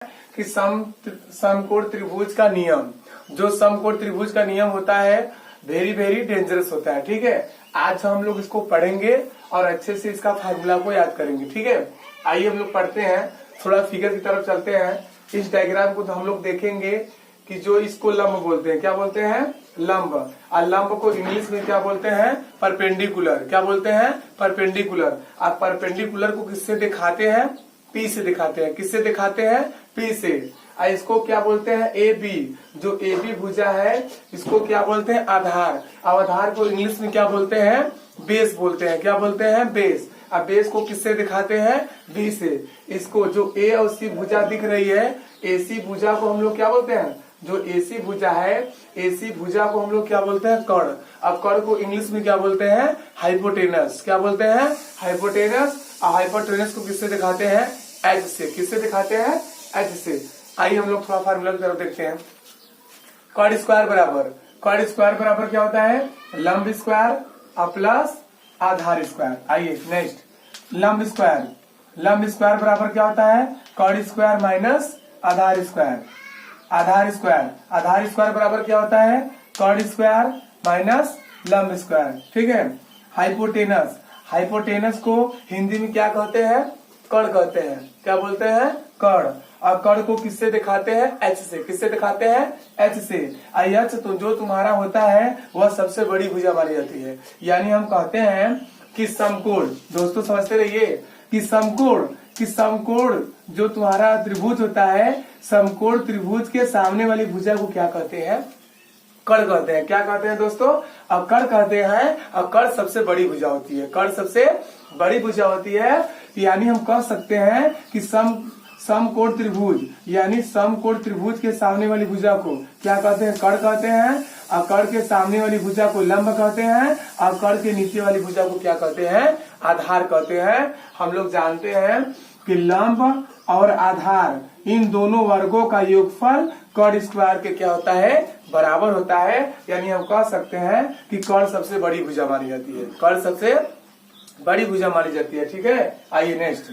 कि समकोण त्रिभुज का नियम, जो समकोण त्रिभुज का नियम होता है वेरी वेरी डेंजरस होता है। ठीक है, आज हम लोग इसको पढ़ेंगे और अच्छे से इसका फार्मूला को याद करेंगे। ठीक है, आइए हम लोग पढ़ते हैं, थोड़ा फिगर की तरफ चलते हैं। इस डायग्राम को तो हम लोग देखेंगे कि जो इसको लंब बोलते हैं, क्या बोलते हैं, लंब। और लंब को इंग्लिश में क्या बोलते हैं, परपेंडिकुलर। क्या बोलते हैं, परपेंडिकुलर। आप परपेंडिकुलर को किससे दिखाते हैं, पी से दिखाते हैं। किससे दिखाते हैं, पी से। इसको क्या बोलते हैं, ए बी। जो ए बी भुजा है इसको क्या बोलते हैं, आधार। और आधार को इंग्लिश में क्या बोलते हैं, बेस बोलते हैं। क्या बोलते हैं, बेस। अब बेस को किससे दिखाते हैं, बी से। इसको जो ए और सी भुजा दिख रही है, एसी भुजा को हम लोग क्या बोलते हैं, जो एसी भुजा है, एसी भुजा को हम लोग क्या बोलते हैं, कर्ण। अब कर्ण को इंग्लिश में क्या बोलते हैं, हाइपोटेनस। क्या बोलते हैं, हाइपोटेनस। और हाइपोटेनस को किससे दिखाते हैं, एच से। किससे दिखाते हैं, एच से। आइए हम लोग थोड़ा फार्मूला की तरफ देखते हैं। कर्ण स्क्वायर बराबर, कर्ण स्क्वायर बराबर क्या होता है, लंब स्क्वायर और प्लस आधार स्क्वायर। आइए नेक्स्ट, लंब स्क्वायर। लंब स्क्वायर बराबर क्या होता है, कर्ण स्क्वायर माइनस आधार स्क्वायर। आधार स्क्वायर, आधार स्क्वायर बराबर क्या होता है, कर्ण स्क्वायर माइनस लंब स्क्वायर। ठीक है, हाइपोटेनस। हाइपोटेनस को हिंदी में क्या कहते हैं, कर्ण कहते हैं। क्या बोलते हैं, कर्ण। और कर्ण को किससे दिखाते हैं, एच से। किससे दिखाते हैं, एच से। एच तो जो तुम्हारा होता है वह सबसे बड़ी भुजा मानी जाती है। यानी हम कहते हैं कि समकोण, दोस्तों समझते रहिए कि समकोण जो तुम्हारा त्रिभुज होता है, समकोण त्रिभुज के सामने वाली भुजा को क्या कहते हैं, कर्ण कहते हैं। क्या कहते हैं दोस्तों, अब कर्ण कहते हैं। अब कर्ण सबसे बड़ी भुजा होती है, कर्ण सबसे बड़ी भुजा होती है। यानी हम कह सकते हैं कि समकोण त्रिभुज, यानी समकोण त्रिभुज के सामने वाली भुजा को क्या कहते हैं, कर्ण कहते हैं। और कर्ण के सामने वाली भुजा को लंब कहते हैं। और कर्ण के नीचे वाली भुजा को क्या कहते हैं, आधार कहते हैं। हम लोग जानते हैं कि लंब और आधार इन दोनों वर्गों का योगफल कर्ण स्क्वायर के क्या होता है, बराबर होता है। यानी हम कह सकते हैं कि कर्ण सबसे बड़ी भुजा मानी जाती है, कर्ण सबसे बड़ी भुजा मानी जाती है। ठीक है, आइए नेक्स्ट,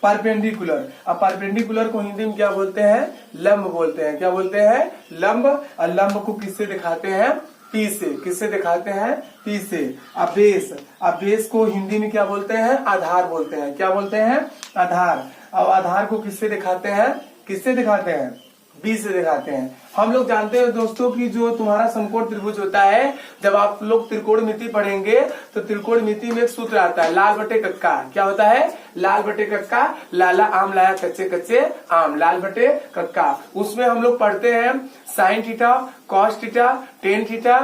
परपेंडिकुलर। अब परपेंडिकुलर को हिंदी में क्या बोलते हैं, लंब बोलते हैं। क्या बोलते हैं, लंब। और लंब को किससे दिखाते हैं, पी से। किससे दिखाते हैं, पी से। अब बेस, अब बेस को हिंदी में क्या बोलते हैं, आधार बोलते हैं। क्या बोलते हैं, आधार। अब आधार को किससे दिखाते हैं, किससे दिखाते हैं, बी से दिखाते हैं। हम लोग जानते हैं दोस्तों कि जो तुम्हारा समकोण त्रिभुज होता है, जब आप लोग त्रिकोणमिति पढ़ेंगे तो त्रिकोणमिति में एक सूत्र आता है, लाल बटे कक्का। क्या होता है, लाल बटे कक्का। लाला आम लाया कच्चे कच्चे आम, लाल बटे कक्का। उसमें हम लोग पढ़ते हैं sine theta, cos theta, tan theta,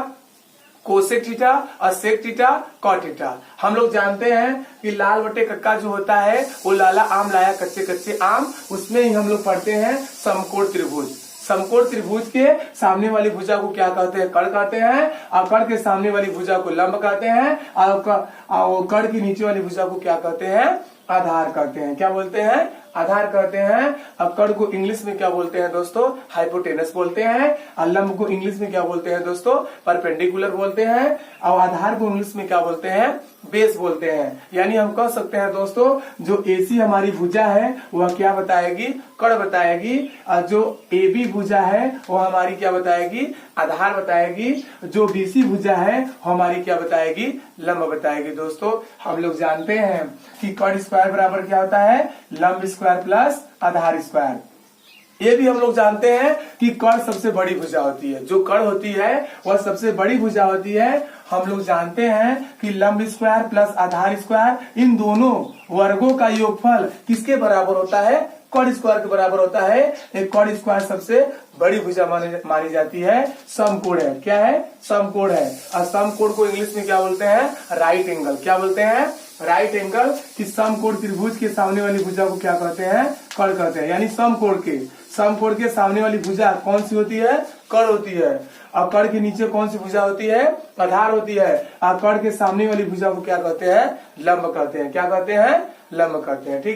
cosec theta और सेक थीटा, कॉट थीटा। हम लोग जानते हैं कि लाल बटे कक्का जो होता है वो लाला आम लाया कच्चे कच्चे आम, उसमें ही हम लोग पढ़ते हैं समकोण त्रिभुज। समकोण त्रिभुज के सामने वाली भुजा को क्या कहते हैं, कर्ण कहते हैं। और कर्ण के सामने वाली भुजा को लंब कहते हैं। और कर्ण की नीचे वाली भुजा को क्या कहते हैं, आधार कहते हैं। क्या बोलते हैं, आधार कहते हैं। अब कर्ण को इंग्लिश में क्या बोलते हैं दोस्तों, हाइपोटेनस बोलते हैं। और लंब को इंग्लिश में क्या बोलते हैं दोस्तों, परपेंडिकुलर बोलते हैं। और आधार को इंग्लिश में क्या बोलते हैं, बेस बोलते हैं। यानी हम कह सकते हैं दोस्तों, जो एसी हमारी भुजा है वह क्या बताएगी, कर्ण बताएगी। और जो ए बी भुजा है वो हमारी क्या बताएगी, आधार बताएगी। जो बीसी भुजा है वो हमारी क्या बताएगी, लंब बताएगी। दोस्तों हम लोग जानते हैं कि कर्ण स्क्वायर बराबर क्या होता है, लंब स्क्वायर प्लस आधार स्क्वायर। ये भी हम लोग जानते हैं कि कर्ण सबसे बड़ी भुजा होती है। जो कर्ण होती है वह सबसे बड़ी भुजा होती है। हम लोग जानते हैं कि लंब स्क्वायर प्लस आधार स्क्वायर इन दोनों वर्गों का योगफल किसके बराबर होता है, कर्ण स्क्वायर के बराबर होता है। एक कर्ण स्क्वायर सबसे बड़ी भुजा मानी जाती है, समकोण है। क्या है, समकोण है। और समकोण को इंग्लिश में क्या बोलते हैं, राइट एंगल। क्या बोलते हैं, राइट एंगल। कि समकोण त्रिभुज के सामने वाली भुजा को क्या कहते हैं, कर्ण कहते हैं। यानी समकोण के सामने वाली भुजा कौन सी होती है, कर्ण होती है। और कर्ण के नीचे कौन सी भुजा होती है, आधार होती है। और कर्ण के सामने वाली भुजा को क्या कहते हैं, लंब कहते हैं। क्या कहते हैं, लंब कहते हैं। ठीक।